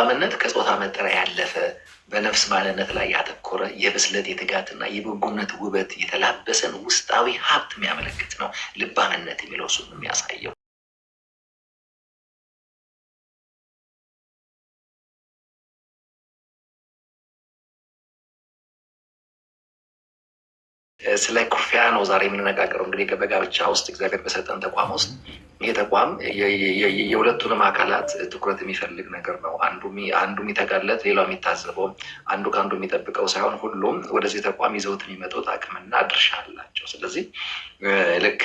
ልባምነት ከጾታ መጠሪያ ያለፈ በነፍስ ማንነት ላይ ያተኮረ የብስለት የትጋትና የበጎነት ውበት የተላበሰን ውስጣዊ ሀብት የሚያመለክት ነው። ልባምነት የሚለው እሱን የሚያሳየው ስለ ኩርፊያ ነው ዛሬ የምንነጋገረው። እንግዲህ በጋብቻ ውስጥ እግዚአብሔር በሰጠን ተቋም ውስጥ ይህ ተቋም የሁለቱንም አካላት ትኩረት የሚፈልግ ነገር ነው። አንዱ የሚተጋለት ሌላው የሚታዘበው፣ አንዱ ከአንዱ የሚጠብቀው ሳይሆን ሁሉም ወደዚህ ተቋም ይዘውት የሚመጡት አቅምና ድርሻ አላቸው። ስለዚህ ልክ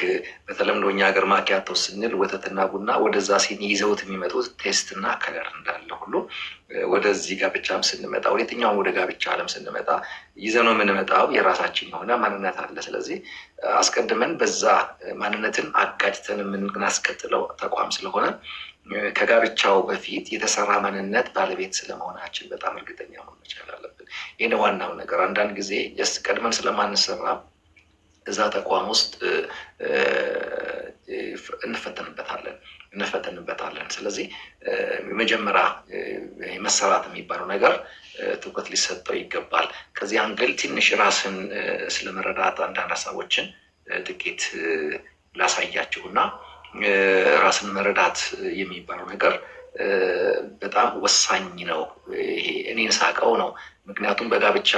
በተለምዶ እኛ ሀገር ማኪያቶ ስንል ወተትና ቡና ወደዛ ሲኒ ይዘውት የሚመጡት ቴስትና ከለር እንዳለ ሁሉ ወደዚህ ጋብቻም ስንመጣ ወደ የትኛውም ወደ ጋብቻ ዓለም ስንመጣ ይዘነው የምንመጣው የራሳችን የሆነ ማንነት አለ። ስለዚህ አስቀድመን በዛ ማንነትን አጋጭተን የምናስቀጥለው ተቋም ስለሆነ ከጋብቻው በፊት የተሰራ ማንነት ባለቤት ስለመሆናችን በጣም እርግጠኛ መሆን መቻል አለብን። ይህ ዋናው ነገር። አንዳንድ ጊዜ ቀድመን ስለማንሰራ እዛ ተቋም ውስጥ እንፈተንበታለን። ስለዚህ መጀመሪያ መሰራት የሚባለው ነገር ትኩረት ሊሰጠው ይገባል። ከዚህ አንግል ትንሽ ራስን ስለመረዳት አንዳንድ ሀሳቦችን ጥቂት ላሳያችሁና ራስን መረዳት የሚባለው ነገር በጣም ወሳኝ ነው። ይሄ እኔን ሳቀው ነው። ምክንያቱም በጋብቻ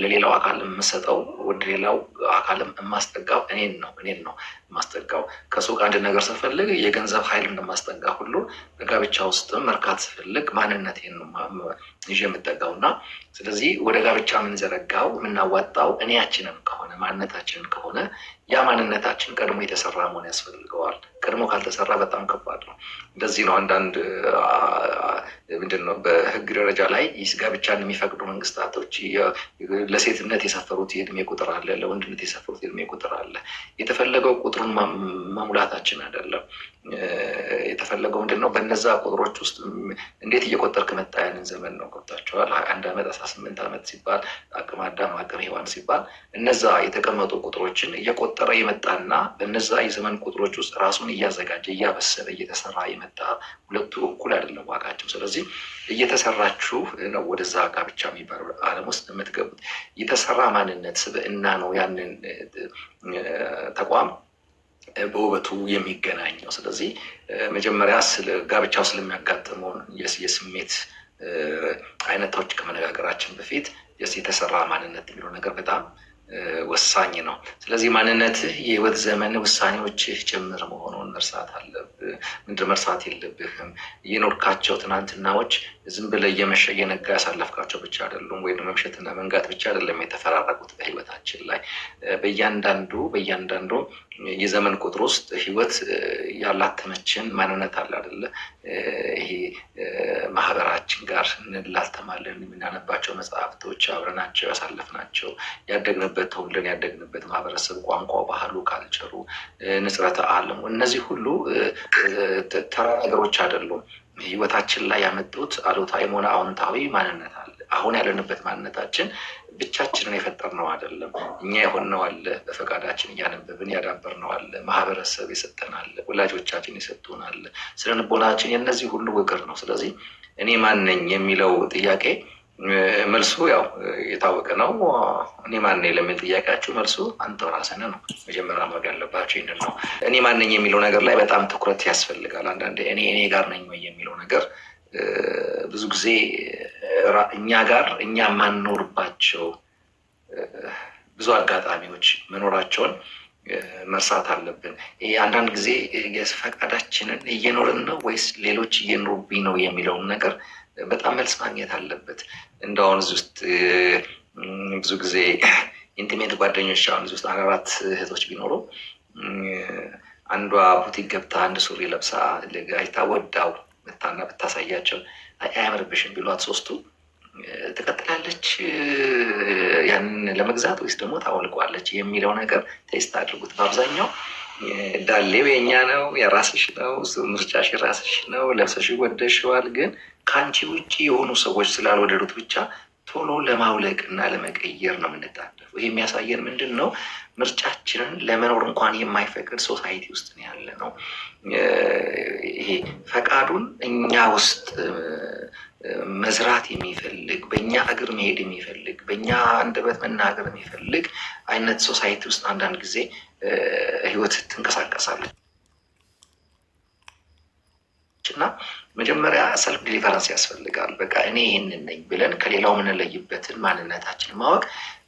ለሌላው አካል የምሰጠው ወደ ሌላው አካልም የማስጠጋው እኔን ነው የማስጠጋው። ከሱቅ አንድ ነገር ስፈልግ የገንዘብ ኃይል እንደማስጠጋ ሁሉ በጋብቻ ውስጥም መርካት ስፈልግ ማንነቴን ነው ይዤ የምጠጋው እና ስለዚህ ወደ ጋብቻ የምንዘረጋው የምናዋጣው እኔያችንን ከሆነ ማንነታችንን ከሆነ ያ ማንነታችን ቀድሞ የተሰራ መሆን ያስፈልገዋል። ቀድሞ ካልተሰራ በጣም ከባድ ነው። እንደዚህ ነው አንዳንድ ምንድን ነው በህግ ደረጃ ላይ ጋብቻን የሚፈቅዱ መንግስታቶች ለሴትነት የሰፈሩት የእድሜ ቁጥር አለ፣ ለወንድነት የሰፈሩት የእድሜ ቁጥር አለ። የተፈለገው ቁጥሩን መሙላታችን አይደለም። የተፈለገው ምንድን ነው በነዛ ቁጥሮች ውስጥ እንዴት እየቆጠርክ መጣ ያንን ዘመን ነው። ገብታችኋል? 1 ዓመት 18 ዓመት ሲባል አቅመ አዳም አቅመ ሔዋን ሲባል እነዛ የተቀመጡ ቁጥሮችን እየቆጠረ የመጣና በነዛ የዘመን ቁጥሮች ውስጥ ራሱን እያዘጋጀ እያበሰለ እየተሰራ የመጣ ሁለቱ እኩል አይደለም ዋጋቸው። ስለዚህ እየተሰራችሁ ነው ወደዛ ጋብቻ የሚባለው ዓለም ውስጥ የምትገቡት። የተሰራ ማንነት ስብዕና ነው ያንን ተቋም በውበቱ የሚገናኘው። ስለዚህ መጀመሪያ ስለ ጋብቻው ስለሚያጋጥመውን የስሜት አይነቶች ከመነጋገራችን በፊት የተሰራ ማንነት የሚለው ነገር በጣም ወሳኝ ነው። ስለዚህ ማንነትህ የህይወት ዘመን ውሳኔዎችህ ጭምር መሆኑን መርሳት የለብህም። የኖርካቸው ትናንትናዎች ዝም ብለህ እየመሸ እየነጋ ያሳለፍካቸው ብቻ አይደሉም፣ ወይም መምሸትና መንጋት ብቻ አይደለም የተፈራረቁት በህይወታችን ላይ። በእያንዳንዱ የዘመን ቁጥር ውስጥ ህይወት ያላተመችን ማንነት አለ አይደለ? ይሄ ማህበራችን ጋር እንላተማለን። የምናነባቸው መጽሐፍቶች አብረናቸው ያሳለፍናቸው ያደግንበት ተወልደን ያደግንበት ማህበረሰብ፣ ቋንቋው፣ ባህሉ፣ ካልቸሩ፣ ንጽረተ ዓለሙ እነዚህ ሁሉ ተራ ነገሮች አይደሉም። ህይወታችን ላይ ያመጡት አሉታዊም ሆነ አዎንታዊ ማንነት አለ። አሁን ያለንበት ማንነታችን ብቻችንን የፈጠርነው አይደለም። እኛ የሆንነው አለ፣ በፈቃዳችን እያነበብን ያዳበርነው አለ፣ ማህበረሰብ የሰጠን አለ፣ ወላጆቻችን የሰጡን አለ፣ ስለ ልቦናችን የእነዚህ ሁሉ ውቅር ነው። ስለዚህ እኔ ማን ነኝ የሚለው ጥያቄ መልሱ ያው የታወቀ ነው። እኔ ማን ነኝ ለሚል ጥያቄያችሁ መልሱ አንተው ራስህ ነው። መጀመሪያ ማወቅ ያለባችሁ ይህንን ነው። እኔ ማን ነኝ የሚለው ነገር ላይ በጣም ትኩረት ያስፈልጋል። አንዳንዴ እኔ ጋር ነኝ ወይ የሚለው ነገር ብዙ ጊዜ እኛ የማንኖርባቸው ብዙ አጋጣሚዎች መኖራቸውን መርሳት አለብን። አንዳንድ ጊዜ ፈቃዳችንን እየኖርን ነው ወይስ ሌሎች እየኖሩብኝ ነው የሚለውን ነገር በጣም መልስ ማግኘት አለበት። እንደአሁን እዚህ ውስጥ ብዙ ጊዜ ኢንቲሜት ጓደኞች አሁን እዚህ ውስጥ 4 እህቶች ቢኖሩ አንዷ ቡቲክ ገብታ አንድ ሱሪ ለብሳ አይታ ወዳው መታና ብታሳያቸው አያምርብሽም ቢሏት 3ቱ ትቀጥላለች ያንን ለመግዛት ወይስ ደግሞ ታወልቋለች የሚለው ነገር ቴስት አድርጉት። በአብዛኛው ዳሌው የኛ ነው፣ የራስሽ ነው፣ ምርጫሽ የራስሽ ነው፣ ለብሰሽ ወደሽዋል። ግን ከአንቺ ውጭ የሆኑ ሰዎች ስላልወደዱት ብቻ ቶሎ ለማውለቅ እና ለመቀየር ነው የምንጣደፈው። ይሄ የሚያሳየን ምንድን ነው? ምርጫችንን ለመኖር እንኳን የማይፈቅድ ሶሳይቲ ውስጥ ነው ያለ ነው። ይሄ ፈቃዱን እኛ ውስጥ መዝራት የሚፈልግ በእኛ እግር መሄድ የሚፈልግ በእኛ አንደበት መናገር የሚፈልግ አይነት ሶሳይቲ ውስጥ አንዳንድ ጊዜ ህይወት ትንቀሳቀሳለች እና መጀመሪያ ሰልፍ ዲሊቨረንስ ያስፈልጋል። በቃ እኔ ይህንን ነኝ ብለን ከሌላው የምንለይበትን ማንነታችንን ማወቅ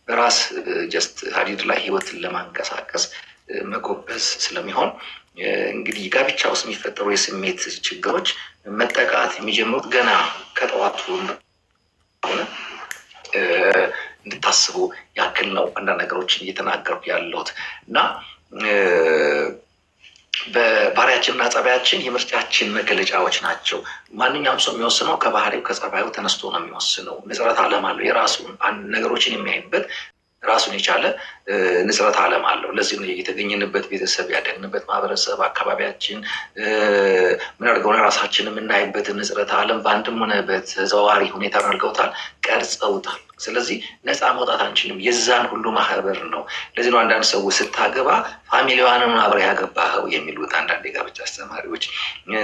በራስ ጀስት ሀዲድ ላይ ህይወትን ለማንቀሳቀስ መጎበዝ ስለሚሆን እንግዲህ ጋብቻ ውስጥ የሚፈጠሩ የስሜት ችግሮች መጠቃት የሚጀምሩት ገና ከጠዋቱ ሆነ እንድታስቡ ያክል ነው አንዳንድ ነገሮችን እየተናገርኩ ያለሁት እና በባህሪያችንና ጸባያችን የምርጫችን መገለጫዎች ናቸው። ማንኛውም ሰው የሚወስነው ከባህሪው ከጸባዩ ተነስቶ ነው የሚወስነው። ንጽረት ዓለም አለው የራሱን ነገሮችን የሚያይበት ራሱን የቻለ ንጽረት ዓለም አለው። ለዚህ ነው የተገኘንበት ቤተሰብ፣ ያደግንበት ማህበረሰብ፣ አካባቢያችን ምን አድርገው ራሳችን የምናይበትን ንጽረት ዓለም በአንድም ሆነ በተዘዋዋሪ ሁኔታ አድርገውታል፣ ቀርጸውታል። ስለዚህ ነፃ መውጣት አንችልም። የዛን ሁሉ ማህበር ነው። ለዚህ ነው አንዳንድ ሰዎች ስታገባ ፋሚሊዋንም አብረህ ያገባኸው የሚሉት አንዳንድ የጋብቻ አስተማሪዎች።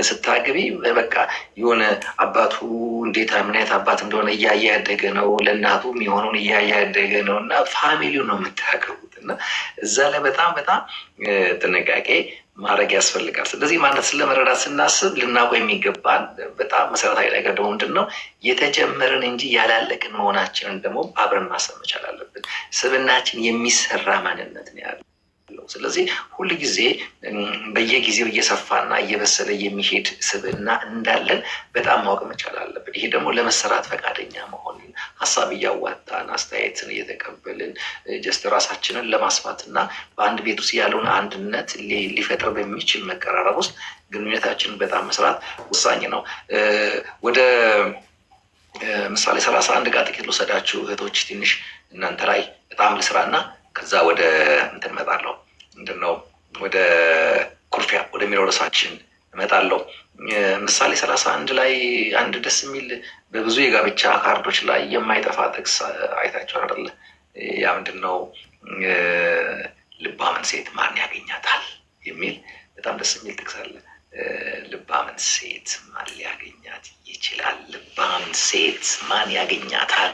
ስታገቢ በቃ የሆነ አባቱ እንዴት ምን አይነት አባት እንደሆነ እያየ ያደገ ነው፣ ለእናቱ የሚሆነውን እያየ ያደገ ነው እና ፋሚሊው ነው የምታገቡት እና እዛ ላይ በጣም በጣም ጥንቃቄ ማድረግ ያስፈልጋል። ስለዚህ ማለት ስለመረዳት ስናስብ ልናውቀው የሚገባን በጣም መሰረታዊ ነገር ደግሞ ምንድን ነው? የተጀመርን እንጂ ያላለቅን መሆናችንን ደግሞ አብረን ማሰብ መቻል አለብን። ስብናችን የሚሰራ ማንነት ነው ያለው። ስለዚህ ሁል ጊዜ በየጊዜው እየሰፋና እየበሰለ የሚሄድ ስብዕና እንዳለን በጣም ማወቅ መቻል አለብን። ይሄ ደግሞ ለመሰራት ፈቃደኛ መሆንን፣ ሀሳብ እያዋጣን አስተያየትን እየተቀበልን ጀስት ራሳችንን ለማስፋት እና በአንድ ቤት ውስጥ ያለውን አንድነት ሊፈጥር በሚችል መቀራረብ ውስጥ ግንኙነታችንን በጣም መስራት ወሳኝ ነው። ወደ ምሳሌ 31 ጋር ጥቂት ልውሰዳችሁ እህቶች። ትንሽ እናንተ ላይ በጣም ልስራና ከዛ ወደ እንትን እመጣለሁ። ምንድን ነው ወደ ኩርፊያ ወደሚለው ርዕሳችን እመጣለሁ። ምሳሌ 31 ላይ አንድ ደስ የሚል በብዙ የጋብቻ ካርዶች ላይ የማይጠፋ ጥቅስ አይታችሁ አይደለ? ያ ምንድን ነው? ልባምን ሴት ማን ያገኛታል የሚል በጣም ደስ የሚል ጥቅስ አለ። ልባምን ሴት ማን ሊያገኛት ይችላል? ልባምን ሴት ማን ያገኛታል?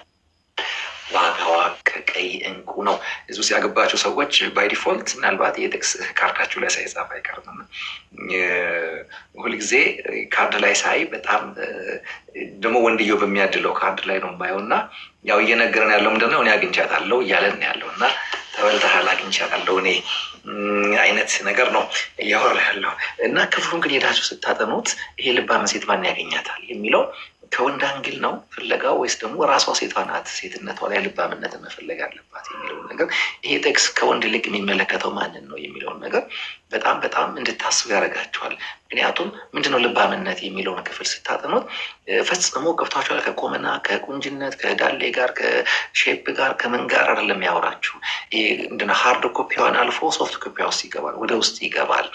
ዋጋዋ ከቀይ እንቁ ነው። እዚህ ውስጥ ያገባቸው ሰዎች ባይ ዲፎልት ምናልባት የጥቅስ ካርዳችሁ ላይ ሳይጻፍ አይቀርም። ሁልጊዜ ካርድ ላይ ሳይ በጣም ደግሞ ወንድየው በሚያድለው ካርድ ላይ ነው የማየው እና ያው እየነገረን ያለው ምንድን ነው? እኔ አግኝቻታለሁ እያለን ያለው እና ተበልተሃል አግኝቻታለሁ እኔ አይነት ነገር ነው እያወራ ያለው እና ክፍሉን ግን ሄዳችሁ ስታጠኑት ይሄ ልባምን ሴት ማን ያገኛታል የሚለው ከወንድ አንግል ነው ፍለጋው ወይስ ደግሞ ራሷ ሴቷ ናት ሴትነቷ ላይ ልባምነትን መፈለግ አለባት የሚለውን ነገር ይሄ ጥቅስ ከወንድ ይልቅ የሚመለከተው ማንን ነው የሚለውን ነገር በጣም በጣም እንድታስቡ ያደርጋቸዋል። ምክንያቱም ምንድነው ልባምነት የሚለውን ክፍል ስታጠኑት ፈጽሞ ገብቷቸዋል። ከቁመና ከቁንጅነት ከዳሌ ጋር ከሼፕ ጋር ከምን ጋር አይደለም ያወራችሁ። ምንድነው ሃርድ ኮፒዋን አልፎ ሶፍት ኮፒዋ ውስጥ ይገባል፣ ወደ ውስጥ ይገባል።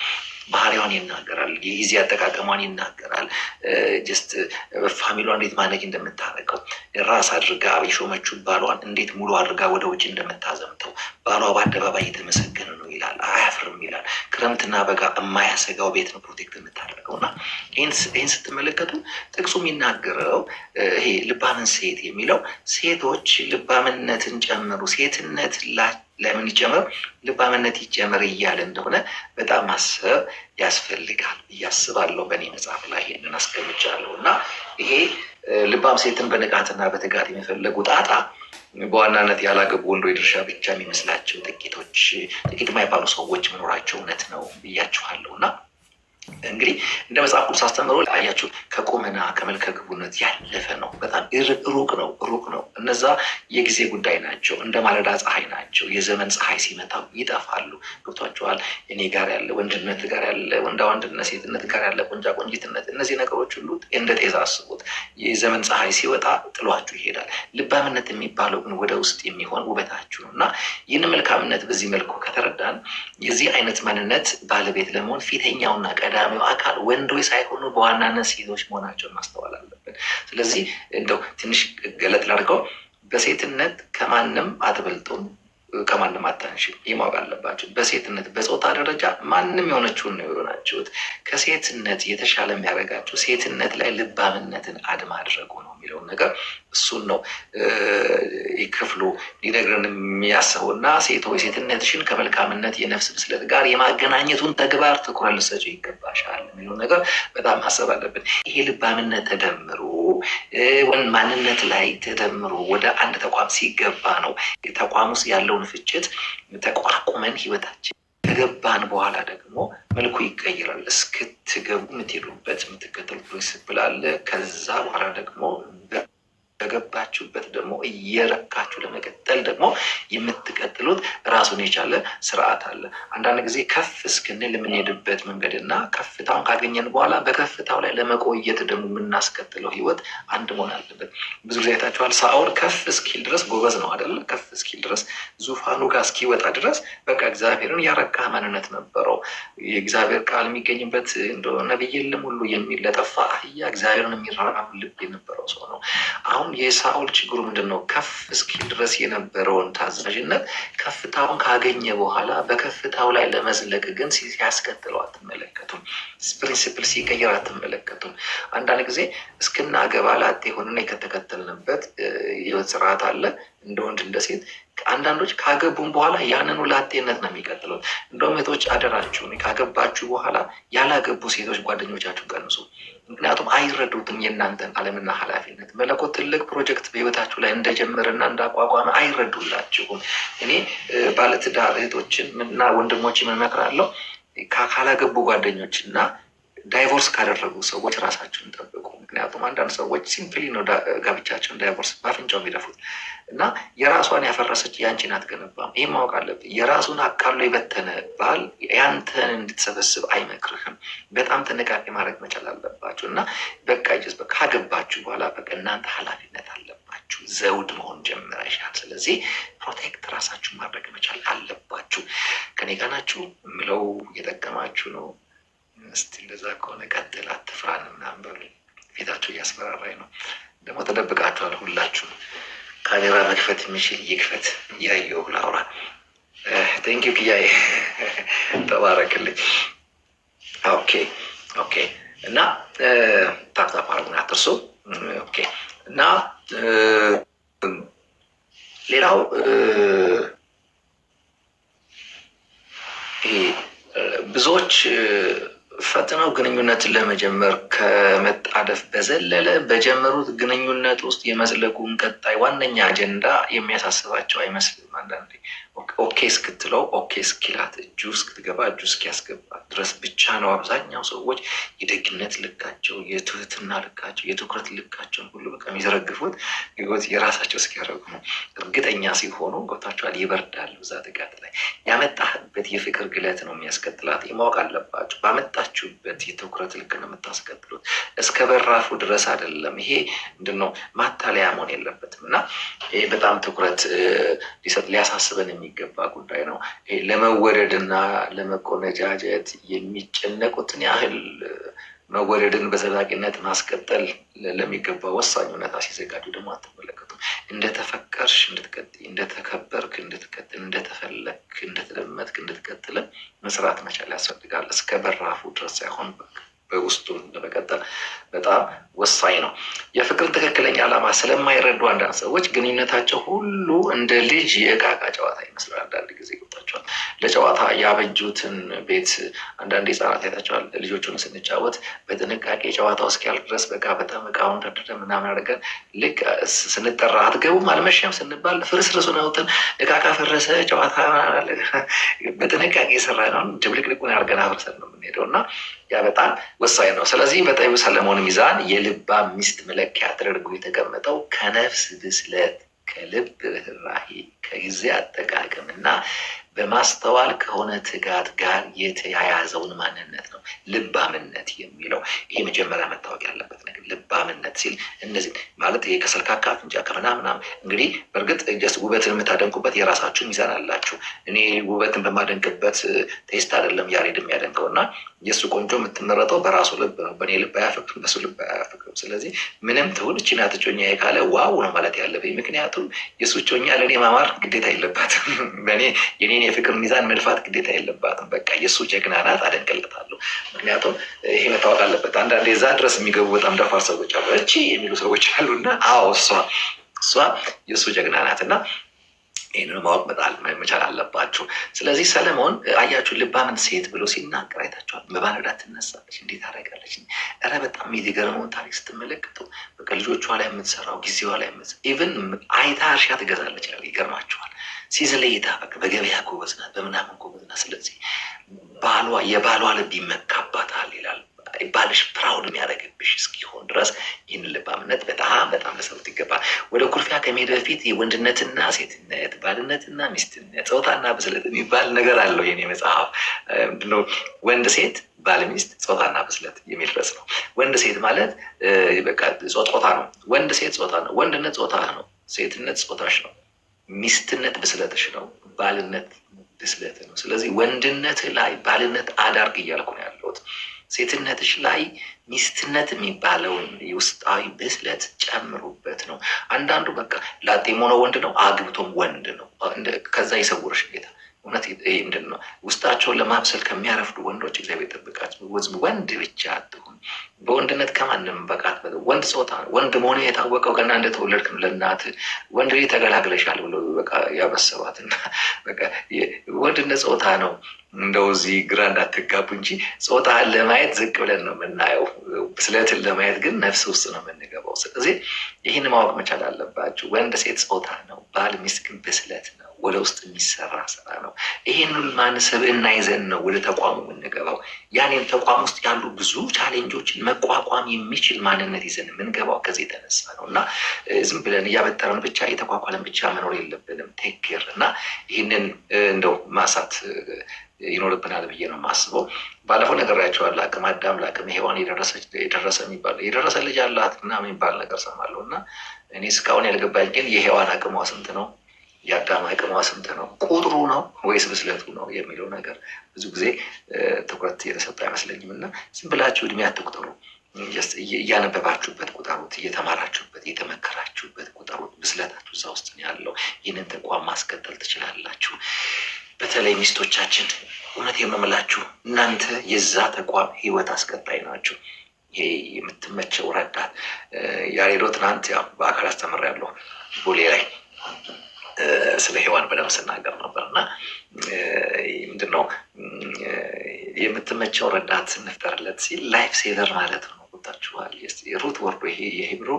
ባህሪዋን ይናገራል፣ የጊዜ አጠቃቀሟን ይናገራል። ጀስት ፋሚሊዋን እንዴት ማነጅ እንደምታደርገው ራስ አድርጋ የሾመችው ባሏን እንዴት ሙሉ አድርጋ ወደ ውጭ እንደምታዘምተው ባሏ በአደባባይ የተመሰገነ ነው ይላል፣ አያፍርም ይላል። ክረምትና በጋ የማያሰጋው ቤት ነው ፕሮቴክት የምታደርገው እና ይህን ስትመለከቱ ጥቅሱ የሚናገረው ይሄ ልባምን ሴት የሚለው ሴቶች ልባምነትን ጨምሩ፣ ሴትነት ለምን ይጨመር ልባምነት ይጨመር እያለ እንደሆነ በጣም ማሰብ ያስፈልጋል እያስባለሁ። በእኔ መጽሐፍ ላይ ይሄንን አስቀምጫለሁ እና ይሄ ልባም ሴትን በንቃትና በትጋት የሚፈለጉ ጣጣ በዋናነት ያላገቡ ወንዶች ድርሻ ብቻ የሚመስላቸው ጥቂት የማይባሉ ሰዎች መኖራቸው እውነት ነው ብያችኋለሁ እና እንግዲህ እንደ መጽሐፍ ቅዱስ አስተምሮ አያችሁ ከቁመና ከመልከ ግቡነት ያለፈ ነው። በጣም ሩቅ ነው። እነዛ የጊዜ ጉዳይ ናቸው። እንደ ማለዳ ፀሐይ ናቸው። የዘመን ፀሐይ ሲመታው ይጠፋሉ። ገብቷቸዋል። እኔ ጋር ያለ ወንድነት ጋር ያለ ወንዳ ወንድነት፣ ሴትነት ጋር ያለ ቆንጃ ቆንጂትነት፣ እነዚህ ነገሮች ሁሉ እንደ ጤዛ አስቡት። የዘመን ፀሐይ ሲወጣ ጥሏችሁ ይሄዳል። ልባምነት የሚባለው ግን ወደ ውስጥ የሚሆን ውበታችሁ ነው እና ይህን መልካምነት በዚህ መልኩ ከተረዳን የዚህ አይነት ማንነት ባለቤት ለመሆን ፊተኛውና ቀዳሚው አካል ወንዶች ሳይሆኑ በዋናነት ሴቶች መሆናቸውን ማስተዋል አለብን። ስለዚህ እንደው ትንሽ ገለጥ ላድርገው። በሴትነት ከማንም አትበልጡም፣ ከማንም አታንሽም። ይህ ማወቅ አለባቸው። በሴትነት በጾታ ደረጃ ማንም የሆነችውን ነው የሆናችሁት። ከሴትነት የተሻለ የሚያደርጋችሁ ሴትነት ላይ ልባምነትን አድ ማድረጉ ነው የሚለውን ነገር እሱን ነው ክፍሉ ሊነግረን የሚያስበው እና ሴቶች ሴትነትሽን ከመልካምነት የነፍስ ብስለት ጋር የማገናኘቱን ተግባር ትኩረት ልትሰጪው ይገባሻል የሚለውን ነገር በጣም ማሰብ አለብን። ይሄ ልባምነት ተደምሮ ማንነት ላይ ተደምሮ ወደ አንድ ተቋም ሲገባ ነው ተቋም ውስጥ ያለውን ፍጭት ተቋቁመን ህይወታችን ከገባን በኋላ ደግሞ መልኩ ይቀይራል። እስክትገቡ የምትሄዱበት የምትከተሉ ፕሪንሲፕል አለ። ከዛ በኋላ ደግሞ በገባችሁበት ደግሞ እየረካችሁ ለመቀጠል ደግሞ የምትቀጥሉት ራሱን የቻለ ስርዓት አለ። አንዳንድ ጊዜ ከፍ እስክንል የምንሄድበት መንገድ እና ከፍታውን ካገኘን በኋላ በከፍታው ላይ ለመቆየት ደግሞ የምናስቀጥለው ህይወት አንድ መሆን አለበት። ብዙ ጊዜ አይታችኋል። ሳኦል ከፍ እስኪል ድረስ ጎበዝ ነው አይደለ? ከፍ እስኪል ድረስ ዙፋኑ ጋር እስኪወጣ ድረስ በቃ እግዚአብሔርን ያረካ ማንነት ነበረው። የእግዚአብሔር ቃል የሚገኝበት እንደ ነቢይ የለም ሁሉ የሚል ለጠፋ አህያ እግዚአብሔርን የሚራራም ልብ የነበረው ሰው ነው። አሁን የሳኦል ችግሩ ምንድን ነው? ከፍ እስኪል ድረስ የነበረውን ታዛዥነት ከፍታውን ካገኘ በኋላ በከፍታው ላይ ለመዝለቅ ግን ሲያስከትለው አትመለከቱም። ፕሪንሲፕል ሲቀይር አትመለከቱም። አንዳንድ ጊዜ እስክናገባ ላጤ የሆነን የተከተልንበት ህይወት ስርዓት አለ። እንደ ወንድ እንደ ሴት አንዳንዶች ካገቡም በኋላ ያንኑ ላጤነት ነው የሚቀጥሉት። እንደውም ሴቶች አደራችሁን ካገባችሁ በኋላ ያላገቡ ሴቶች ጓደኞቻችሁን ቀንሱ። ምክንያቱም አይረዱትም የእናንተን ዓለምና ኃላፊነት። መለኮት ትልቅ ፕሮጀክት በህይወታችሁ ላይ እንደጀመረና እንዳቋቋመ አይረዱላችሁም። እኔ ባለትዳር እህቶችን እና ወንድሞችን እመክራለሁ፣ ካላገቡ ጓደኞች እና ዳይቮርስ ካደረጉ ሰዎች ራሳቸውን ጠብቁ። ምክንያቱም አንዳንድ ሰዎች ሲምፕሊ ነው ጋብቻቸውን ዳይቮርስ በአፍንጫው የሚደፉት እና የራሷን ያፈረሰች ያንቺን አትገነባም። ይህ ማወቅ አለብን። የራሱን አቃሎ የበተነ ባል ያንተን እንድትሰበስብ አይመክርህም። በጣም ጥንቃቄ ማድረግ መቻል አለባችሁ እና በቃ ካገባችሁ በኋላ በቃ እናንተ ኃላፊነት አለባችሁ። ዘውድ መሆን ጀምረሻል። ስለዚህ ፕሮቴክት ራሳችሁ ማድረግ መቻል አለባችሁ። ከኔ ጋር ናችሁ የምለው እየጠቀማችሁ ነው። እስቲ እንደዛ ከሆነ ቀጥል፣ አትፍራን ምናምን በሉ። ፊታችሁ እያስፈራራኝ ነው። ደግሞ ተደብቃችኋል ሁላችሁ። ካሜራ መክፈት የሚችል ይክፈት፣ እያየሁ ላውራ። ቴንኪው ክያዬ፣ ተባረክልኝ። ኦኬ ኦኬ። እና ታፕታፕ አድርጉን አትርሱ። ኦኬ። እና ሌላው ይሄ ብዙዎች ፈጥነው ግንኙነትን ለመጀመር ከመጣደፍ በዘለለ በጀመሩት ግንኙነት ውስጥ የመዝለቁን ቀጣይ ዋነኛ አጀንዳ የሚያሳስባቸው አይመስልም። አንዳንዴ ኦኬ እስክትለው ኦኬ እስኪላት እጁ እስክትገባ እጁ እስኪያስገባ ድረስ ብቻ ነው አብዛኛው ሰዎች የደግነት ልካቸው፣ የትህትና ልካቸው፣ የትኩረት ልካቸውን ሁሉ በቃ የሚዘረግፉት ህይወት የራሳቸው እስኪያደርጉ ነው። እርግጠኛ ሲሆኑ ገብታችኋል፣ ይበርዳሉ። እዛ ጥቃት ላይ ያመጣህበት የፍቅር ግለት ነው የሚያስከትላት። ማወቅ አለባቸው። ባመጣችሁበት የትኩረት ልክ ነው የምታስከትሉት። እስከ በራፉ ድረስ አይደለም። ይሄ ምንድነው ማታለያ መሆን የለበትም እና ይሄ በጣም ትኩረት ሊያሳስበን የሚገባ ጉዳይ ነው። ለመወደድና ለመቆነጃጀት የሚጨነቁትን ያህል መወደድን በዘላቂነት ማስቀጠል ለሚገባ ወሳኝ እውነታ ሲዘጋጁ ደግሞ አትመለከቱም። እንደተፈቀርሽ እንድትቀጥይ፣ እንደተከበርክ እንድትቀጥል፣ እንደተፈለግክ እንደተደመጥክ እንድትቀጥል መስራት መቻል ያስፈልጋል። እስከ በራፉ ድረስ ሳይሆን በውስጡ ለመቀጠል በጣም ወሳኝ ነው። የፍቅርን ትክክለኛ ዓላማ ስለማይረዱ አንዳንድ ሰዎች ግንኙነታቸው ሁሉ እንደ ልጅ የእቃቃ ጨዋታ ይመስላል። አንዳንድ ጊዜ ገብታቸዋል። ለጨዋታ ያበጁትን ቤት አንዳንድ ህጻናት አይታቸዋል። ልጆቹን ስንጫወት በጥንቃቄ ጨዋታው እስኪያልቅ ድረስ በቃ በጣም እቃውን ደርድረን ምናምን አድርገን ልክ ስንጠራ አትገቡም አልመሸም ስንባል ፍርስርሱን አውጥተን እቃቃ ፈረሰ ጨዋታ በጥንቃቄ የሰራ ነው ድብልቅልቁን አድርገን አፍርሰን ነው የምንሄደው እና ያ በጣም ወሳኝ ነው። ስለዚህ በጠቢቡ ሰለሞን ሚዛን የልባም ሚስት መለኪያ ተደርጎ የተቀመጠው ከነፍስ ብስለት፣ ከልብ ርህራሄ፣ ከጊዜ አጠቃቀም እና በማስተዋል ከሆነ ትጋት ጋር የተያያዘውን ማንነት ነው ልባምነት የሚለው። ይህ መጀመሪያ መታወቅ ያለበት ነገር ልባምነት ሲል እነዚህ ማለት ይሄ ከሰልካካ አፍንጫ ከምናምናም እንግዲህ በእርግጥ ጀስት ውበትን የምታደንቁበት የራሳችሁ ሚዛን አላችሁ። እኔ ውበትን በማደንቅበት ቴስት አይደለም ያሬድ የሚያደንቀው እና የእሱ ቆንጆ የምትመረጠው በራሱ ልብ ነው። በእኔ ልብ አያፈቅርም፣ በሱ ልብ አያፈቅርም። ስለዚህ ምንም ትሁን እቺ ናት እጮኛዬ ካለ ዋው ነው ማለት ያለብኝ። ምክንያቱም የእሱ እጮኛ ለእኔ ማማር ግዴታ የለባትም። በእኔ የኔን የፍቅር ሚዛን መድፋት ግዴታ የለባትም። በቃ የእሱ ጀግና ናት፣ አደንቅለታለሁ። ምክንያቱም ይሄ መታወቅ አለበት። አንዳንዴ እዛ ድረስ የሚገቡ በጣም ደፋር ሰዎች አሉ፣ እቺ የሚሉ ሰዎች አሉ እና አዎ እሷ የእሱ ጀግና ናት እና ይህንን ማወቅ በጣም መቻል አለባችሁ። ስለዚህ ሰለሞን አያችሁ ልባምን ሴት ብሎ ሲናገር አይታችኋል። በማለዳ ትነሳለች፣ እንዴት ታደርጋለች? ኧረ በጣም የሚገርመውን ታሪክ ስትመለከቱ በቃ ልጆቿ ላይ የምትሰራው ጊዜዋ ላይ ኢቨን አይታ እርሻ ትገዛለች ይላል። ይገርማችኋል። ሲዝለይታ በቃ በገበያ ጎበዝ ናት፣ በምናምን ጎበዝ ናት። ስለዚህ የባሏ ልብ ይመካባታል ይላል። ባልሽ ፕራውድ የሚያደርግብሽ እስኪሆን ድረስ ይህንን ልባምነት በጣም በጣም ለሰሩት ይገባል። ወደ ኩርፊያ ከመሄድ በፊት የወንድነትና ሴትነት፣ ባልነትና ሚስትነት፣ ጾታና ብስለት የሚባል ነገር አለው። የኔ መጽሐፍ ምንድነው? ወንድ ሴት፣ ባል ሚስት፣ ጾታና ብስለት የሚል ርዕስ ነው። ወንድ ሴት ማለት በቃ ጾታ ነው። ወንድ ሴት ጾታ ነው። ወንድነት ጾታ ነው። ሴትነት ጾታሽ ነው። ሚስትነት ብስለትሽ ነው። ባልነት ብስለት ነው። ስለዚህ ወንድነት ላይ ባልነት አዳርግ እያልኩ ነው ያለሁት። ሴትነትሽ ላይ ሚስትነት የሚባለውን የውስጣዊ ብስለት ጨምሩበት ነው። አንዳንዱ በቃ ላጤም ሆኖ ወንድ ነው፣ አግብቶም ወንድ ነው። ከዛ ይሰውርሽ ጌታ። እውነት ይሄ ምንድን ነው? ውስጣቸውን ለማብሰል ከሚያረፍዱ ወንዶች እግዚአብሔር ይጠብቃቸው። ወንድ ብቻ አትሁን። በወንድነት ከማንም በቃት። ወንድ ጾታ ነው። ወንድ መሆኑ የታወቀው ገና እንደተወለድክ ነው። ለእናት ወንድ ልጅ ተገላግለሻል ብሎ በቃ ያበሰባት እና በቃ ወንድነት ጾታ ነው። እንደው እዚህ ግራ እንዳትጋቡ እንጂ ጾታን ለማየት ዝቅ ብለን ነው የምናየው። ብስለትን ለማየት ግን ነፍስ ውስጥ ነው የምንገባው። ስለዚህ ይህን ማወቅ መቻል አለባችሁ። ወንድ ሴት ጾታ ነው። ባል ሚስት ግን ብስለት ነው። ወደ ውስጥ የሚሰራ ስራ ነው። ይህን ማን ስብዕና ይዘን ነው ወደ ተቋሙ የምንገባው። ያኔም ተቋም ውስጥ ያሉ ብዙ ቻሌንጆችን መቋቋም የሚችል ማንነት ይዘን የምንገባው ከዚህ የተነሳ ነው እና ዝም ብለን እያበጠረን ብቻ እየተቋቋለን ብቻ መኖር የለብንም። ቴክር እና ይህንን እንደው ማሳት ይኖርብናል ብዬ ነው የማስበው። ባለፈው ነግሬያቸዋለሁ። አቅመ አዳም ለአቅመ ሔዋን የደረሰ ልጅ አላት እና የሚባል ነገር ሰማለሁ እና እኔ እስካሁን ያልገባኝ ግን የሔዋን አቅሟ ስንት ነው? የአዳም አቅሟ ስንት ነው? ቁጥሩ ነው ወይስ ብስለቱ ነው የሚለው ነገር ብዙ ጊዜ ትኩረት የተሰጠ አይመስለኝም። እና ዝም ብላችሁ እድሜ አትቁጠሩ። እያነበባችሁበት ቁጠሩት፣ እየተማራችሁበት እየተመከራችሁበት ቁጠሩት። ብስለታችሁ እዛ ውስጥ ነው ያለው። ይህንን ተቋም ማስቀጠል ትችላላችሁ። በተለይ ሚስቶቻችን እውነት የምምላችሁ እናንተ የዛ ተቋም ህይወት አስቀጣይ ናችሁ። ይሄ የምትመቸው ረዳት ያሬዶ ትናንት ያው በአካል አስተምሬያለሁ ቦሌ ላይ ስለ ሔዋን በደንብ ስናገር ነበር እና ምንድነው የምትመቸው ረዳት ስንፍጠርለት ሲል ላይፍ ሴቨር ማለት ነው። ቦታችኋል ሩት ወርዶ ይሄ የሂብሩ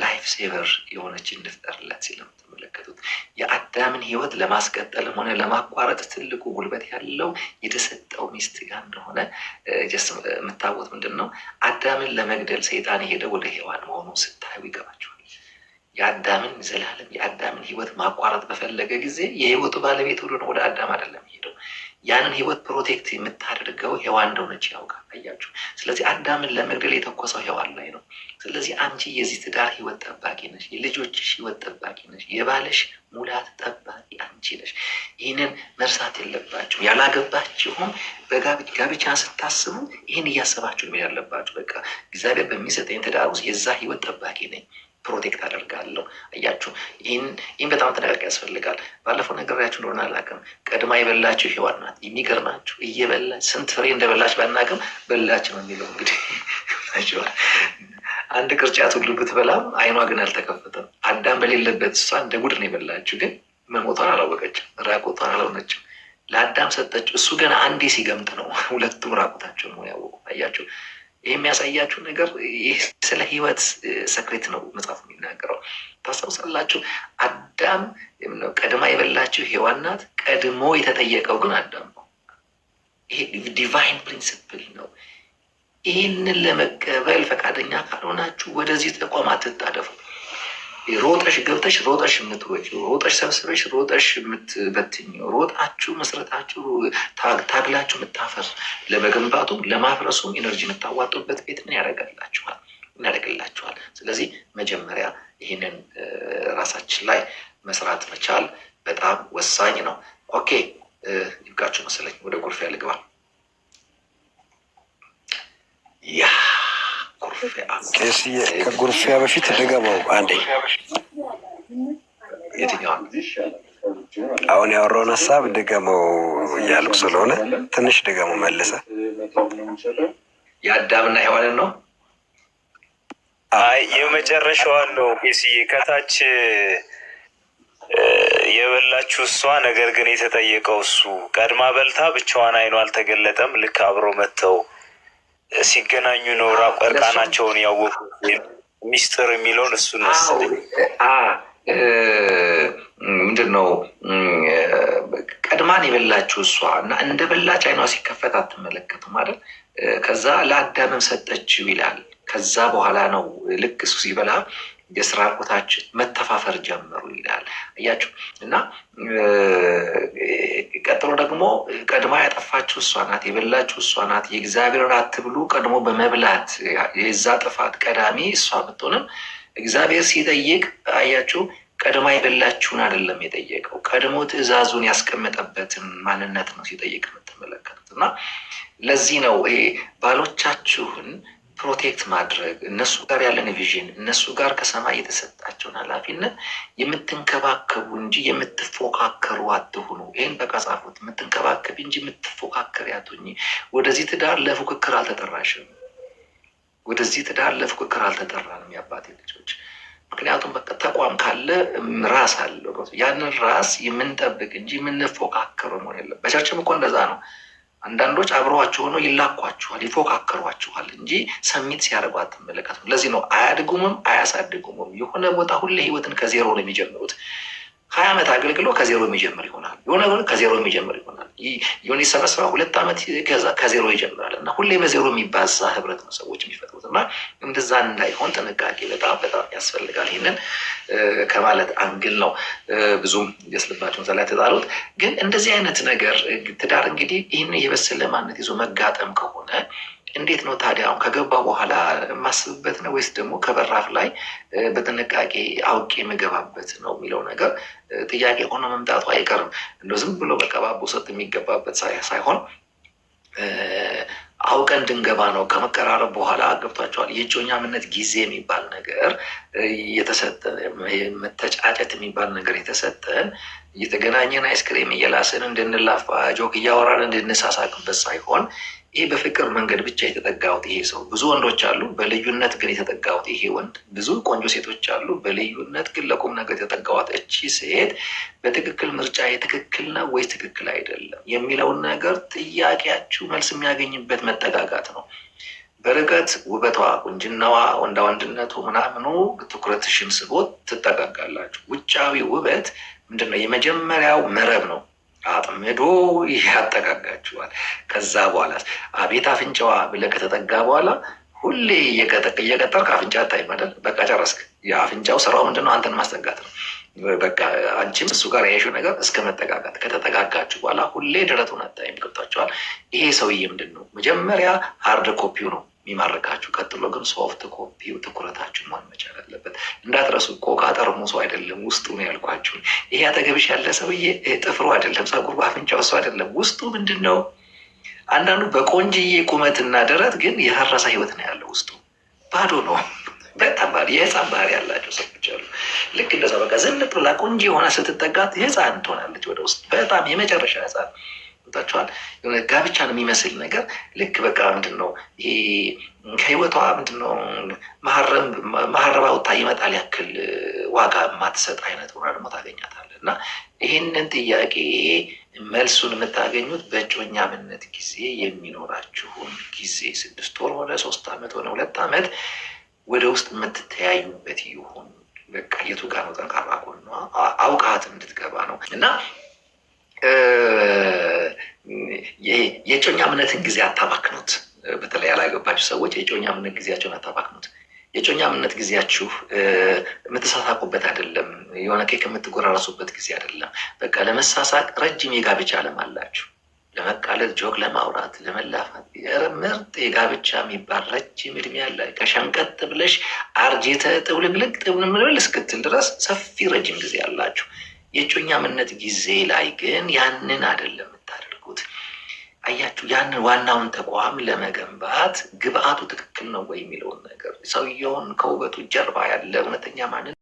ላይፍ ሴቨር የሆነች እንፍጠርለት ሲል ነው የምትመለከቱት። የአዳምን ህይወት ለማስቀጠልም ሆነ ለማቋረጥ ትልቁ ጉልበት ያለው የተሰጠው ሚስት ጋር እንደሆነ የምታወት ምንድን ነው? አዳምን ለመግደል ሰይጣን የሄደው ወደ ሔዋን መሆኑን ስታዩ ይገባችኋል። የአዳምን ዘላለም የአዳምን ህይወት ማቋረጥ በፈለገ ጊዜ የህይወቱ ባለቤት ሁሉ ነው፣ ወደ አዳም አይደለም ሄደው። ያንን ህይወት ፕሮቴክት የምታደርገው ሔዋን እንደሆነች ያውቃል። አያችሁ። ስለዚህ አዳምን ለመግደል የተኮሰው ሔዋን ላይ ነው። ስለዚህ አንቺ የዚህ ትዳር ህይወት ጠባቂ ነሽ፣ የልጆችሽ ህይወት ጠባቂ ነሽ፣ የባለሽ ሙላት ጠባቂ አንቺ ነሽ። ይህንን መርሳት የለባችሁ። ያላገባችሁም በጋብቻ ስታስቡ ይህን እያሰባችሁ ነው ያለባችሁ። በቃ እግዚአብሔር በሚሰጠኝ ትዳር ውስጥ የዛ ህይወት ጠባቂ ነኝ፣ ፕሮቴክት አደርጋለሁ። አያችሁ። ይህን በጣም ጥንቃቄ ያስፈልጋል። ባለፈው ነግሬያችሁ እንደሆነ አላውቅም። ቀድማ የበላችሁ ሔዋን ናት። የሚገርማችሁ እየበላች ስንት ፍሬ እንደበላች ባናውቅም በላች ነው የሚለው። እንግዲህ አንድ ቅርጫት ሁሉ ብትበላም አይኗ ግን አልተከፈተም። አዳም በሌለበት እሷ እንደ ጉድ ነው የበላችሁ፣ ግን መሞቷን አላወቀችም፣ ራቁቷን አልሆነችም። ለአዳም ሰጠችው። እሱ ገና አንዴ ሲገምጥ ነው ሁለቱም ራቁታቸው ነው ያወቁ። አያችሁ። ይህ የሚያሳያችሁ ነገር ይህ ስለ ህይወት ሰክሬት ነው መጽሐፍ የሚናገረው። ታስታውሳላችሁ። አዳም ቀድማ የበላችሁ ሔዋን ናት። ቀድሞ የተጠየቀው ግን አዳም ነው። ይሄ ዲቫይን ፕሪንስፕል ነው። ይህንን ለመቀበል ፈቃደኛ ካልሆናችሁ ወደዚህ ተቋም አትጣደፉ። ሮጠሽ ገብተሽ ሮጠሽ የምትወጪ ሮጠሽ ሰብስበሽ ሮጠሽ የምትበትኝ ሮጣችሁ መስረታችሁ ታግላችሁ የምታፈር ለመገንባቱም ለማፍረሱም ኢነርጂ የምታዋጡበት ቤት ምን ያደርጋላችኋል? እናደርግላችኋል። ስለዚህ መጀመሪያ ይህንን ራሳችን ላይ መስራት መቻል በጣም ወሳኝ ነው። ኦኬ ይብቃችሁ መሰለኝ፣ ወደ ኩርፊያ ልግባ። ያ ኩርፊያ ከኩርፊያ በፊት ድገመው አንዴ። የትኛዋን? አሁን ያወራውን ሀሳብ ድገመው እያልኩ ስለሆነ ትንሽ ድገመው መልሰ። የአዳምና ሔዋንን ነው? አይ የመጨረሻዋን ነው። ፔስዬ ከታች የበላችሁ እሷ፣ ነገር ግን የተጠየቀው እሱ። ቀድማ በልታ ብቻዋን አይኗ አልተገለጠም። ልክ አብሮ መጥተው ሲገናኙ ነው እርቃናቸውን ያወቁ ሚስጥር የሚለውን እሱን መሰለኝ። ምንድን ነው ቀድማን የበላችሁ እሷ እና እንደ በላች አይኗ ሲከፈት አትመለከቱም አይደል? ከዛ ለአዳምም ሰጠችው ይላል። ከዛ በኋላ ነው ልክ እሱ ሲበላ የስራ ቦታችን መተፋፈር ጀመሩ ይላል። አያችሁ። እና ቀጥሎ ደግሞ ቀድማ ያጠፋችሁ እሷ ናት፣ የበላችሁ እሷ ናት። የእግዚአብሔርን አትብሉ ቀድሞ በመብላት የዛ ጥፋት ቀዳሚ እሷ ብትሆንም እግዚአብሔር ሲጠይቅ አያችሁ፣ ቀድማ የበላችሁን አይደለም የጠየቀው፣ ቀድሞ ትእዛዙን ያስቀመጠበትን ማንነት ነው ሲጠይቅ የምትመለከቱት። እና ለዚህ ነው ይሄ ባሎቻችሁን ፕሮቴክት ማድረግ፣ እነሱ ጋር ያለን ቪዥን፣ እነሱ ጋር ከሰማይ የተሰጣቸውን ኃላፊነት የምትንከባከቡ እንጂ የምትፎካከሩ አትሁኑ። ይህን በቃ ጻፉት። የምትንከባከብ እንጂ የምትፎካከር አትሁኚ። ወደዚህ ትዳር ለፉክክር አልተጠራሽም። ወደዚህ ትዳር ለፉክክር አልተጠራንም የአባቴ ልጆች። ምክንያቱም በቃ ተቋም ካለ ራስ አለው። ያንን ራስ የምንጠብቅ እንጂ የምንፎካከር መሆን የለም። በቸርችም እኮ እንደዛ ነው። አንዳንዶች አብረዋችሁ ሆነው ይላኳችኋል፣ ይፎካከሯችኋል እንጂ ሰሚት ሲያደርጉ አትመለከቱም። ለዚህ ነው አያድጉምም አያሳድጉምም። የሆነ ቦታ ሁሌ ህይወትን ከዜሮ ነው የሚጀምሩት። 20 ዓመት አገልግሎ ከዜሮ የሚጀምር ይሆናል። የሆነ ከዜሮ የሚጀምር ይሆናል። የሆነ ሰበስባ 2 ዓመት ከዜሮ ይጀምራል እና ሁሌ በዜሮ የሚባዛ ህብረት ነው ሰዎች የሚፈጥሩት። እና እንደዛ እንዳይሆን ጥንቃቄ በጣም በጣም ያስፈልጋል። ይህንን ከማለት አንግል ነው ብዙም የስልባቸውን ላይ ተጣሉት። ግን እንደዚህ አይነት ነገር ትዳር እንግዲህ ይህን የበሰለ ማንነት ይዞ መጋጠም ከሆነ እንዴት ነው ታዲያ? አሁን ከገባ በኋላ የማስብበት ነው ወይስ ደግሞ ከበራፍ ላይ በጥንቃቄ አውቄ የምገባበት ነው የሚለው ነገር ጥያቄ ሆኖ መምጣቱ አይቀርም። እንደው ዝም ብሎ በቀባቦ ሰጥ የሚገባበት ሳይሆን አውቀን እንድንገባ ነው። ከመቀራረብ በኋላ ገብቷቸዋል። የእጮኛምነት ጊዜ የሚባል ነገር የተሰጠን፣ መተጫጨት የሚባል ነገር የተሰጠን እየተገናኘን አይስክሬም እየላስን እንድንላፋ ጆክ እያወራን እንድንሳሳቅበት ሳይሆን ይሄ በፍቅር መንገድ ብቻ የተጠጋሁት ይሄ ሰው። ብዙ ወንዶች አሉ፣ በልዩነት ግን የተጠጋሁት ይሄ ወንድ። ብዙ ቆንጆ ሴቶች አሉ፣ በልዩነት ግን ለቁም ነገር የተጠጋኋት እቺ ሴት በትክክል ምርጫ ትክክል ነው ወይስ ትክክል አይደለም የሚለውን ነገር ጥያቄያችሁ መልስ የሚያገኝበት መጠጋጋት ነው። በርቀት ውበቷ፣ ቁንጅናዋ፣ ወንዳ ወንድነቱ ምናምኑ ትኩረትሽን ስቦት ትጠጋጋላችሁ። ውጫዊ ውበት ምንድነው? የመጀመሪያው መረብ ነው። አጥምዶ ያጠጋጋችኋል። ከዛ በኋላ አቤት አፍንጫዋ ብለህ ከተጠጋ በኋላ ሁሌ እየቀጠርክ አፍንጫ አታይም አይደል? በቃ ጨረስክ። የአፍንጫው ስራው ምንድነው? አንተን ማስጠጋት ነው። በቃ አንቺም እሱ ጋር ያየሽው ነገር እስከ መጠጋጋት። ከተጠጋጋችሁ በኋላ ሁሌ ደረቱን አታይም። ገብቷችኋል? ይሄ ሰውዬ ምንድን ነው? መጀመሪያ ሃርድ ኮፒው ነው የሚማርካችሁ። ቀጥሎ ግን ሶፍት ኮፒው ትኩረታችሁ መሆን መቻል አለበት። እንዳትረሱ። ኮካ ጠርሙሱ አይደለም ውስጡ ነው ያልኳችሁን። ይሄ አጠገብሽ ያለ ሰውዬ ጥፍሩ አይደለም፣ ጸጉሩ፣ አፍንጫው እሱ አይደለም። ውስጡ ምንድን ነው? አንዳንዱ በቆንጅዬ ቁመትና ደረት ግን የፈረሰ ህይወት ነው ያለው። ውስጡ ባዶ ነው። በጣም ባዶ የህፃን ባህሪ ያላቸው ሰዎች አሉ። ልክ እንደዛ በቃ ዝንጥ ብላ ቆንጆ የሆነ ስትጠጋት ህፃን ትሆናለች ወደ ውስጥ። በጣም የመጨረሻ ህፃን ታቸዋል። ጋብቻን የሚመስል ነገር ልክ በቃ ምንድን ነው ይሄ ከህይወቷ ምንድን ነው መሀረባ ወታ ይመጣል ያክል ዋጋ የማትሰጥ አይነት ሆና ደግሞ ታገኛታለህ። እና ይህንን ጥያቄ መልሱን የምታገኙት በእጮኛምነት ጊዜ የሚኖራችሁን ጊዜ 6 ወር ሆነ 3 ዓመት ሆነ 2 ዓመት ወደ ውስጥ የምትተያዩበት ይሁን። በቃ የቱ ጋር ነው ጠንካራ ጎኗ አውቃት እንድትገባ ነው። እና የእጮኛምነትን ጊዜ አታባክኑት። በተለይ ያላገባችሁ ሰዎች የእጮኛምነት ጊዜያቸውን አታባክኑት። የእጮኛምነት ጊዜያችሁ የምትሳሳቁበት አይደለም። የሆነ ኬክ የምትጎራረሱበት ጊዜ አይደለም። በቃ ለመሳሳቅ ረጅም የጋብቻ ዓለም አላችሁ። ለመቃለድ፣ ጆግ ለማውራት፣ ለመላፋት ምርጥ የጋብቻ የሚባል ረጅም እድሜ ያለ ከሸንቀጥ ብለሽ አርጅተ ጥውልግልግ ጥውልምልል እስክትል ድረስ ሰፊ ረጅም ጊዜ አላችሁ። የእጮኛምነት ጊዜ ላይ ግን ያንን አይደለም የምታደርጉት። አያችሁ፣ ያንን ዋናውን ተቋም ለመገንባት ግብአቱ ትክክል ነው ወይ የሚለውን ነገር ሰውየውን ከውበቱ ጀርባ ያለ እውነተኛ ማንን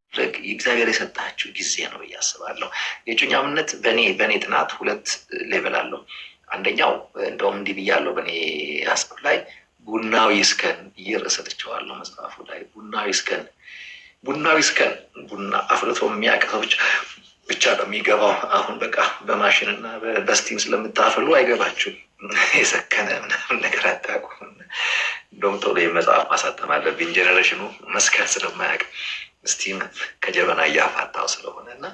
እግዚአብሔር የሰጣችሁ ጊዜ ነው ብዬ አስባለሁ። የእጮኛምነት በእኔ ጥናት 2 ሌቨል አለው። አንደኛው እንደውም እንዲህ ብያለሁ በእኔ ሀሳብ ላይ ቡናው ይስከን ርዕስ ሰጥቼዋለሁ መጽሐፉ ላይ። ቡናው ይስከን ቡና አፍልቶ የሚያውቅ ሰው ብቻ ነው የሚገባው። አሁን በቃ በማሽን እና በስቲም ስለምታፈሉ አይገባችሁም። የሰከነ ምናምን ነገር አታውቁም። እንደውም ቶሎ የመጽሐፍ ማሳተም አለብኝ። ጀኔሬሽኑ መስከን ስለማያውቅ ስቲም ከጀበና እያፋታው ስለሆነ እና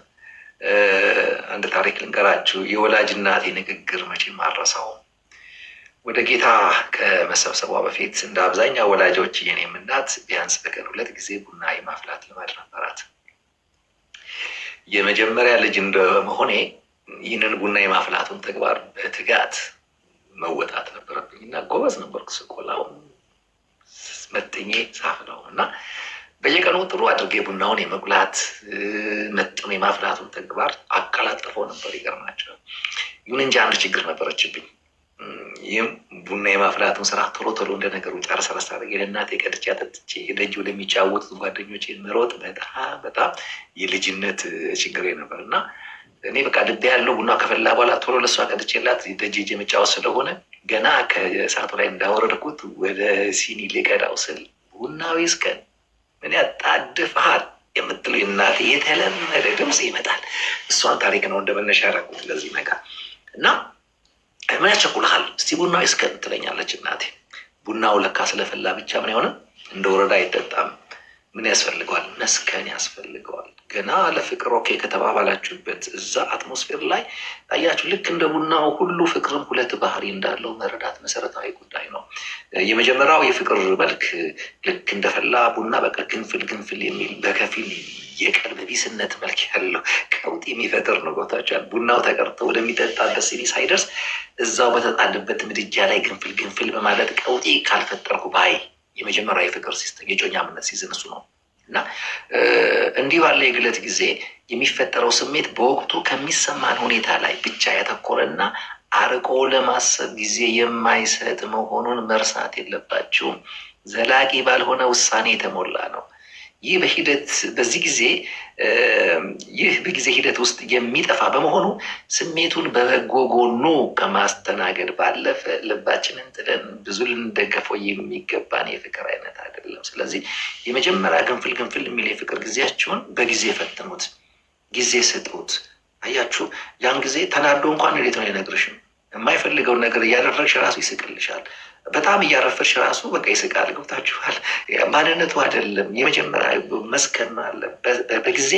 አንድ ታሪክ ልንገራችሁ። የወላጅ እናቴ ንግግር መቼም አልረሳውም። ወደ ጌታ ከመሰብሰቧ በፊት እንደ አብዛኛው ወላጆች የኔም እናት ቢያንስ በቀን 2 ጊዜ ቡና የማፍላት ልማድ ነበራት። የመጀመሪያ ልጅ እንደመሆኔ ይህንን ቡና የማፍላቱን ተግባር በትጋት መወጣት ነበረብኝ እና ጎበዝ ነበርኩ። ስቆላው መጥኜ ሳፍለው እና በየቀኑ ጥሩ አድርጌ ቡናውን የመቁላት መጥኖ የማፍላቱን ተግባር አቀላጥፈው ነበር። ይገርማቸዋል። ይሁን እንጂ አንድ ችግር ነበረችብኝ። ይህም ቡና የማፍላቱን ስራ ቶሎ እንደ ነገሩ ጨርሰ ረሳረግ የእናቴ ቀድቼ አጠጥቼ ደጅ ወደሚጫወቱት ጓደኞቼ መሮጥ በጣም የልጅነት ችግሬ ነበር እና እኔ በቃ ልቤ ያለው ቡና ከፈላ በኋላ ቶሎ ለሷ ቀድቼላት ደጅ የመጫወት ስለሆነ ገና ከእሳቱ ላይ እንዳወረድኩት ወደ ሲኒ ልቀዳው ስል ቡናው ይስከን ምን ያጣድፍሃል የምትለው እናቴ የተለመደ ድምፅ ይመጣል። እሷን ታሪክ ነው እንደመነሻ ያደረኩት ለዚህ ነገር እና ምን ያስቸኩልሃል እስቲ ቡናው ይስከን ትለኛለች እናቴ። ቡናው ለካ ስለፈላ ብቻ ምን አይሆንም እንደ ወረዳ አይጠጣም። ምን ያስፈልገዋል? መስከን ያስፈልገዋል። ገና ለፍቅር ኦኬ ከተባባላችሁበት እዛ አትሞስፌር ላይ አያችሁ፣ ልክ እንደ ቡናው ሁሉ ፍቅርም 2 ባህሪ እንዳለው መረዳት መሰረታዊ ጉዳይ ነው። የመጀመሪያው የፍቅር መልክ ልክ እንደፈላ ቡና በቃ ግንፍል የሚል በከፊል የቀልብ ቢስነት መልክ ያለው ቀውጥ የሚፈጥር ነው። ቦታቻል ቡናው ተቀርቶ ወደሚጠጣበት ሲኒ ሳይደርስ እዛው በተጣለበት ምድጃ ላይ ግንፍል በማለት ቀውጤ ካልፈጠርኩ ባይ የመጀመሪያ የፍቅር ሲስተም የእጮኛምነት ሲዝን እሱ ነው እና እንዲህ ባለ የግለት ጊዜ የሚፈጠረው ስሜት በወቅቱ ከሚሰማን ሁኔታ ላይ ብቻ ያተኮረና አርቆ ለማሰብ ጊዜ የማይሰጥ መሆኑን መርሳት የለባችሁም። ዘላቂ ባልሆነ ውሳኔ የተሞላ ነው። ይህ በጊዜ ሂደት ውስጥ የሚጠፋ በመሆኑ ስሜቱን በበጎ ጎኑ ከማስተናገድ ባለፈ ልባችንን ጥለን ብዙ ልንደገፈው የሚገባን የፍቅር አይነት አይደለም። ስለዚህ የመጀመሪያ ግንፍል የሚል የፍቅር ጊዜያችሁን በጊዜ ፈትኑት፣ ጊዜ ስጡት። አያችሁ፣ ያን ጊዜ ተናዶ እንኳን እንዴት ነው አይነግርሽም። የማይፈልገውን ነገር እያደረግሽ ራሱ ይስቅልሻል። በጣም እያረፈርሽ ራሱ በቃ ይስቃል። ገብታችኋል? ማንነቱ አይደለም። የመጀመሪያ መስከን አለ። በጊዜ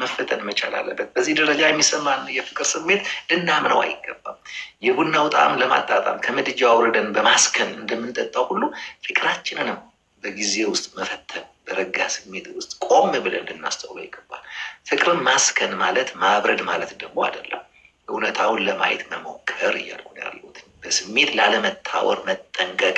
መፈተን መቻል አለበት። በዚህ ደረጃ የሚሰማን የፍቅር ስሜት ልናምነው አይገባም። የቡናው ጣዕም ለማጣጣም ከምድጃው አውርደን በማስከን እንደምንጠጣው ሁሉ ፍቅራችንንም በጊዜ ውስጥ መፈተን፣ በረጋ ስሜት ውስጥ ቆም ብለን ልናስተውለው ይገባል። ፍቅርን ማስከን ማለት ማብረድ ማለት ደግሞ አይደለም። እውነታውን ለማየት መሞከር እያልኩ ነው ያሉት። በስሜት ላለመታወር መጠንቀቅ፣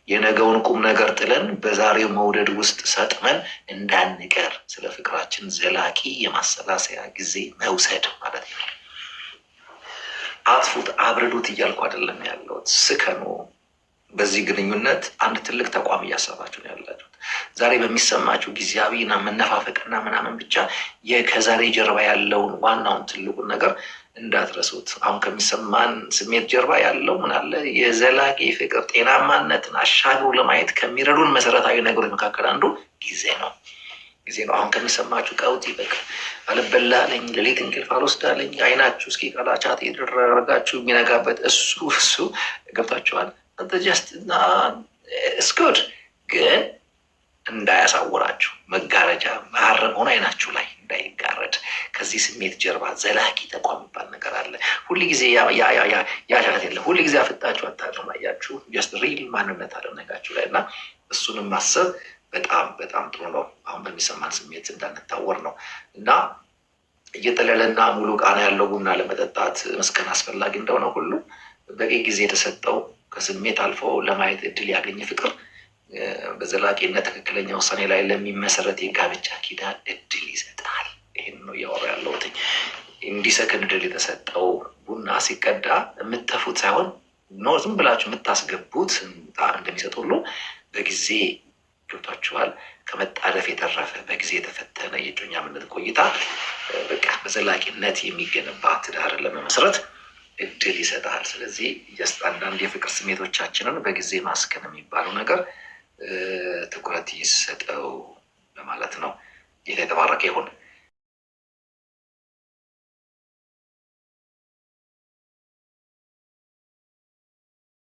የነገውን ቁም ነገር ጥለን በዛሬው መውደድ ውስጥ ሰጥመን እንዳንቀር ስለ ፍቅራችን ዘላቂ የማሰላሰያ ጊዜ መውሰድ ማለት ነው። አጥፉት፣ አብረዱት እያልኩ አይደለም ያለሁት። ስከኑ። በዚህ ግንኙነት አንድ ትልቅ ተቋም እያሰባችሁ ነው ያላችሁት። ዛሬ በሚሰማችሁ ጊዜያዊና መነፋፈቅና ምናምን ብቻ ከዛሬ ጀርባ ያለውን ዋናውን ትልቁን ነገር እንዳትረሱት። አሁን ከሚሰማን ስሜት ጀርባ ያለው ምን አለ? የዘላቂ ፍቅር ጤናማነትን አሻግሮ ለማየት ከሚረዱን መሰረታዊ ነገሮች መካከል አንዱ ጊዜ ነው። አሁን ከሚሰማችሁ ቀውጢ በቃ አልበላለኝ፣ ሌሊት እንቅልፍ አልወስዳለኝ፣ አይናችሁ እስኪ ቀላቻት የደረጋችሁ የሚነጋበት እሱ ገብታችኋል። እስኩድ ግን እንዳያሳውራችሁ መጋረጃ መሀረም ሆኖ አይናችሁ ላይ እንዳይጋረድ። ከዚህ ስሜት ጀርባ ዘላቂ ተቋም የሚባል ነገር አለ። ሁል ጊዜ ያሻት የለም። ሁል ጊዜ አፍጣችሁ አታድሩም። አያችሁ፣ ጀስት ሪል ማንነት አለ ነጋችሁ ላይ እና እሱንም ማሰብ በጣም በጣም ጥሩ ነው። አሁን በሚሰማን ስሜት እንዳንታወር ነው እና እየጠለለና ሙሉ ቃና ያለው ቡና ለመጠጣት መስከን አስፈላጊ እንደሆነ ሁሉ በቂ ጊዜ የተሰጠው ከስሜት አልፎ ለማየት እድል ያገኘ ፍቅር በዘላቂነት ትክክለኛ ውሳኔ ላይ ለሚመሰረት የጋብቻ ኪዳን እድል ይሰጣል። ይህን ነው እያወራ ያለሁት። እንዲሰክን እድል የተሰጠው ቡና ሲቀዳ የምትተፉት ሳይሆን ነው ዝም ብላችሁ የምታስገቡት ጣዕም እንደሚሰጥ ሁሉ በጊዜ ገብቷችኋል። ከመጣደፍ የተረፈ በጊዜ የተፈተነ የእጮኛነት ቆይታ በቃ በዘላቂነት የሚገነባ ትዳርን ለመመስረት እድል ይሰጣል። ስለዚህ አንዳንድ የፍቅር ስሜቶቻችንን በጊዜ ማስከን የሚባለው ነገር ትኩረት ይሰጠው ለማለት ነው። ጌታ የተባረከ ይሁን።